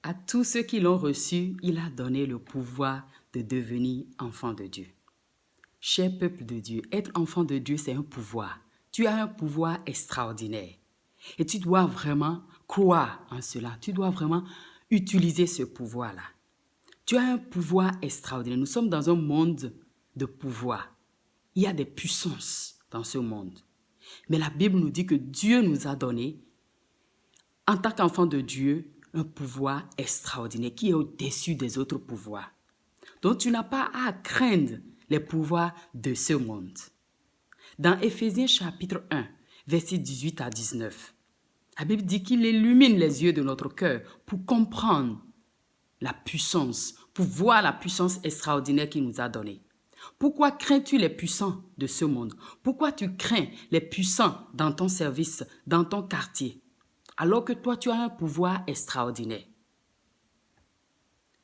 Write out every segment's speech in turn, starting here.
À tous ceux qui l'ont reçu, il a donné le pouvoir de devenir enfants de Dieu. Cher peuple de Dieu, être enfant de Dieu, c'est un pouvoir. Tu as un pouvoir extraordinaire. Et tu dois vraiment croire en cela. Tu dois vraiment utiliser ce pouvoir-là. Tu as un pouvoir extraordinaire. Nous sommes dans un monde de pouvoir. Il y a des puissances dans ce monde. Mais la Bible nous dit que Dieu nous a donné, en tant qu'enfant de Dieu, un pouvoir extraordinaire qui est au-dessus des autres pouvoirs. Donc tu n'as pas à craindre les pouvoirs de ce monde. Dans Éphésiens chapitre 1, versets 18 à 19, la Bible dit qu'il illumine les yeux de notre cœur pour comprendre la puissance, pour voir la puissance extraordinaire qu'il nous a donnée. Pourquoi crains-tu les puissants de ce monde? Pourquoi tu crains les puissants dans ton service, dans ton quartier, alors que toi tu as un pouvoir extraordinaire?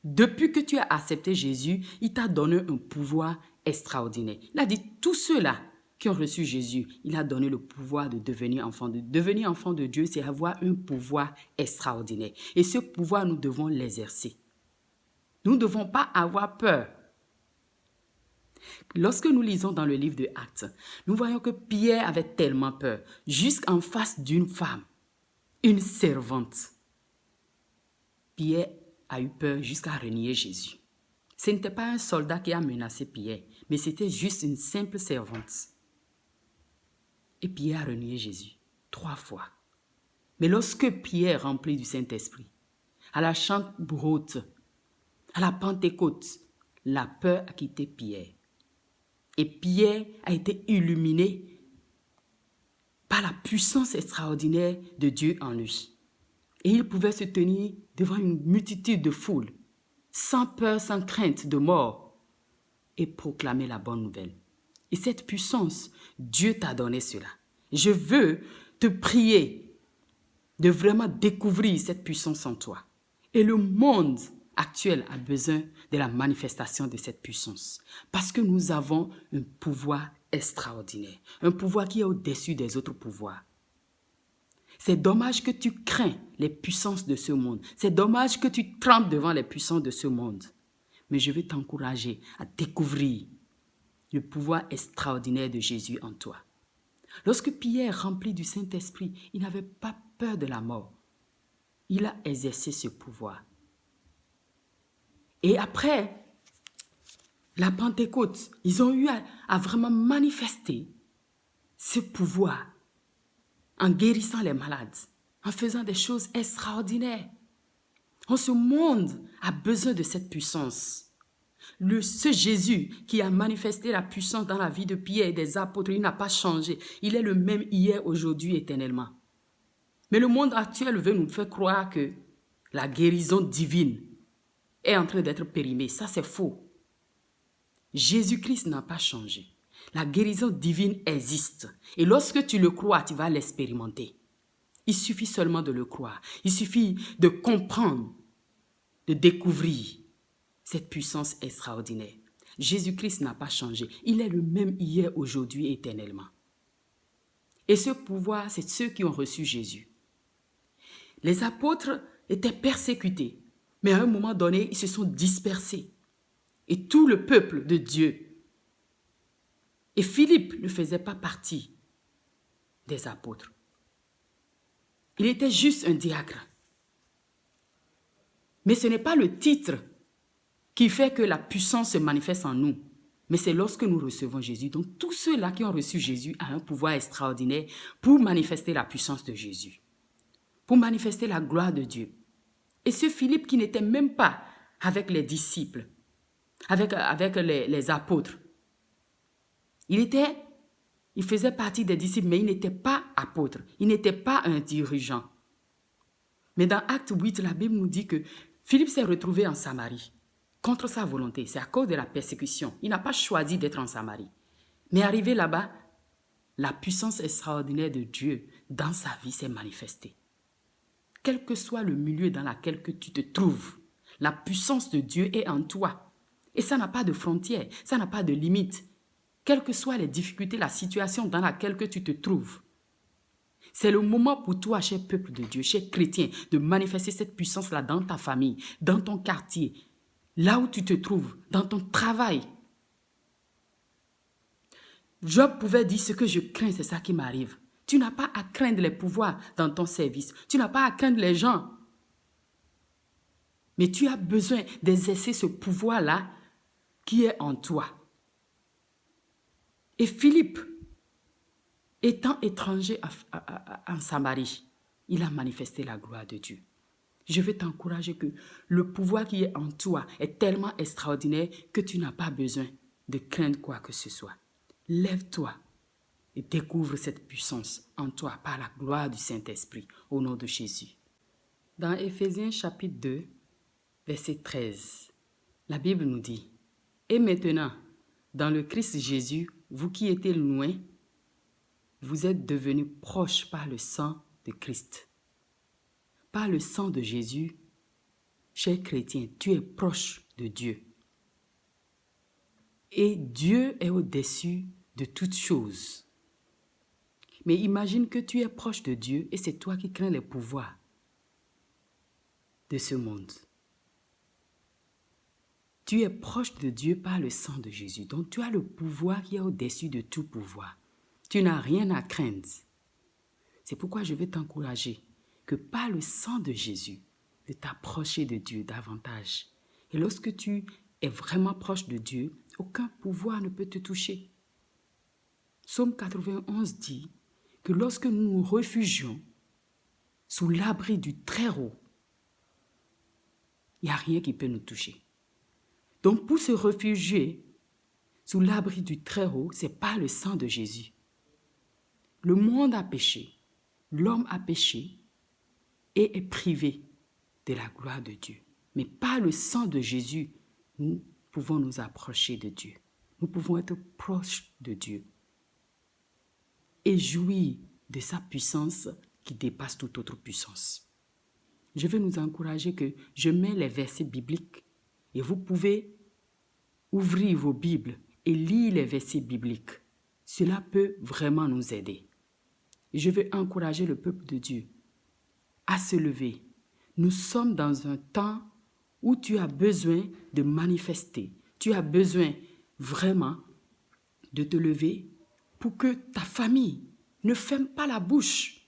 Depuis que tu as accepté Jésus, il t'a donné un pouvoir extraordinaire. Il a dit, tous ceux-là qui ont reçu Jésus, il a donné le pouvoir de devenir enfant de Dieu. Devenir enfant de Dieu, c'est avoir un pouvoir extraordinaire. Et ce pouvoir, nous devons l'exercer. Nous ne devons pas avoir peur. Lorsque nous lisons dans le livre de Actes, nous voyons que Pierre avait tellement peur, jusqu'en face d'une femme, une servante. Pierre a eu peur jusqu'à renier Jésus. Ce n'était pas un soldat qui a menacé Pierre, mais c'était juste une simple servante. Et Pierre a renié Jésus 3 fois. Mais lorsque Pierre, rempli du Saint-Esprit, à la Pentecôte, à la Pentecôte, la peur a quitté Pierre. Et Pierre a été illuminé par la puissance extraordinaire de Dieu en lui. Et il pouvait se tenir devant une multitude de foules, sans peur, sans crainte de mort, et proclamer la bonne nouvelle. Et cette puissance, Dieu t'a donné cela. Je veux te prier de vraiment découvrir cette puissance en toi. Et le monde actuel a besoin de la manifestation de cette puissance. Parce que nous avons un pouvoir extraordinaire. Un pouvoir qui est au-dessus des autres pouvoirs. C'est dommage que tu crains les puissances de ce monde. C'est dommage que tu trembles devant les puissances de ce monde. Mais je veux t'encourager à découvrir le pouvoir extraordinaire de Jésus en toi. Lorsque Pierre, rempli du Saint-Esprit, il n'avait pas peur de la mort. Il a exercé ce pouvoir. Et après la Pentecôte, ils ont eu à vraiment manifester ce pouvoir en guérissant les malades, en faisant des choses extraordinaires. Ce monde a besoin de cette puissance. Ce Jésus qui a manifesté la puissance dans la vie de Pierre et des apôtres, il n'a pas changé. Il est le même hier, aujourd'hui, éternellement. Mais le monde actuel veut nous faire croire que la guérison divine est en train d'être périmée. Ça, c'est faux. Jésus-Christ n'a pas changé. La guérison divine existe. Et lorsque tu le crois, tu vas l'expérimenter. Il suffit seulement de le croire. Il suffit de comprendre, de découvrir cette puissance extraordinaire. Jésus-Christ n'a pas changé. Il est le même hier, aujourd'hui, éternellement. Et ce pouvoir, c'est ceux qui ont reçu Jésus. Les apôtres étaient persécutés, mais à un moment donné, ils se sont dispersés. Et tout le peuple de Dieu. Et Philippe ne faisait pas partie des apôtres. Il était juste un diacre. Mais ce n'est pas le titre qui fait que la puissance se manifeste en nous. Mais c'est lorsque nous recevons Jésus. Donc tous ceux-là qui ont reçu Jésus ont un pouvoir extraordinaire pour manifester la puissance de Jésus. Pour manifester la gloire de Dieu. Et ce Philippe qui n'était même pas avec les disciples, avec les apôtres. Il faisait partie des disciples, mais il n'était pas apôtre. Il n'était pas un dirigeant. Mais dans Acte 8, la Bible nous dit que Philippe s'est retrouvé en Samarie, contre sa volonté. C'est à cause de la persécution. Il n'a pas choisi d'être en Samarie. Mais arrivé là-bas, la puissance extraordinaire de Dieu dans sa vie s'est manifestée. Quel que soit le milieu dans lequel tu te trouves, la puissance de Dieu est en toi. Et ça n'a pas de frontières, ça n'a pas de limites. Quelles que soient les difficultés, la situation dans laquelle tu te trouves. C'est le moment pour toi, cher peuple de Dieu, cher chrétien, de manifester cette puissance-là dans ta famille, dans ton quartier, là où tu te trouves, dans ton travail. Job pouvait dire ce que je crains, c'est ça qui m'arrive. Tu n'as pas à craindre les pouvoirs dans ton service. Tu n'as pas à craindre les gens. Mais tu as besoin d'exercer ce pouvoir-là qui est en toi. Et Philippe, étant étranger en Samarie, il a manifesté la gloire de Dieu. Je veux t'encourager que le pouvoir qui est en toi est tellement extraordinaire que tu n'as pas besoin de craindre quoi que ce soit. Lève-toi et découvre cette puissance en toi par la gloire du Saint-Esprit au nom de Jésus. Dans Éphésiens chapitre 2, verset 13, la Bible nous dit « Et maintenant, dans le Christ Jésus, vous qui étiez loin, vous êtes devenus proches par le sang de Christ. » Par le sang de Jésus, cher chrétien, tu es proche de Dieu. Et Dieu est au-dessus de toutes choses. Mais imagine que tu es proche de Dieu et c'est toi qui crains les pouvoirs de ce monde. Tu es proche de Dieu par le sang de Jésus. Donc tu as le pouvoir qui est au-dessus de tout pouvoir. Tu n'as rien à craindre. C'est pourquoi je veux t'encourager que par le sang de Jésus, de t'approcher de Dieu davantage. Et lorsque tu es vraiment proche de Dieu, aucun pouvoir ne peut te toucher. Psaume 91 dit que lorsque nous nous réfugions sous l'abri du Très-Haut, il n'y a rien qui peut nous toucher. Donc pour se réfugier sous l'abri du Très-Haut, c'est par le sang de Jésus. Le monde a péché, l'homme a péché et est privé de la gloire de Dieu. Mais par le sang de Jésus, nous pouvons nous approcher de Dieu. Nous pouvons être proches de Dieu et jouir de sa puissance qui dépasse toute autre puissance. Je veux nous encourager que je mets les versets bibliques et vous pouvez ouvrir vos Bibles et lire les versets bibliques. Cela peut vraiment nous aider. Et je veux encourager le peuple de Dieu à se lever. Nous sommes dans un temps où tu as besoin de manifester. Tu as besoin vraiment de te lever pour que ta famille ne ferme pas la bouche.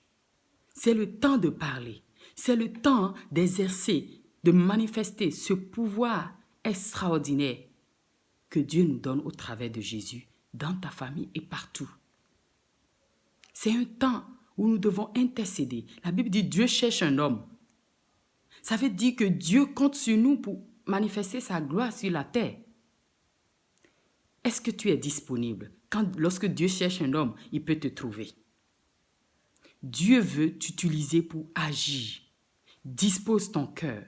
C'est le temps de parler. C'est le temps d'exercer, de manifester ce pouvoir extraordinaire que Dieu nous donne au travers de Jésus dans ta famille et partout. C'est un temps où nous devons intercéder. La Bible dit Dieu cherche un homme. Ça veut dire que Dieu compte sur nous pour manifester sa gloire sur la terre. Est-ce que tu es disponible? Lorsque Dieu cherche un homme, il peut te trouver. Dieu veut t'utiliser pour agir. Dispose ton cœur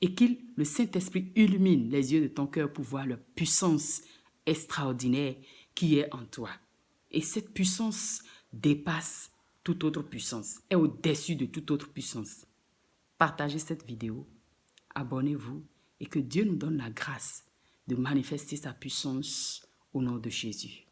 et le Saint-Esprit illumine les yeux de ton cœur pour voir la puissance extraordinaire qui est en toi. Et cette puissance dépasse toute autre puissance, est au-dessus de toute autre puissance. Partagez cette vidéo, abonnez-vous et que Dieu nous donne la grâce de manifester sa puissance au nom de Jésus.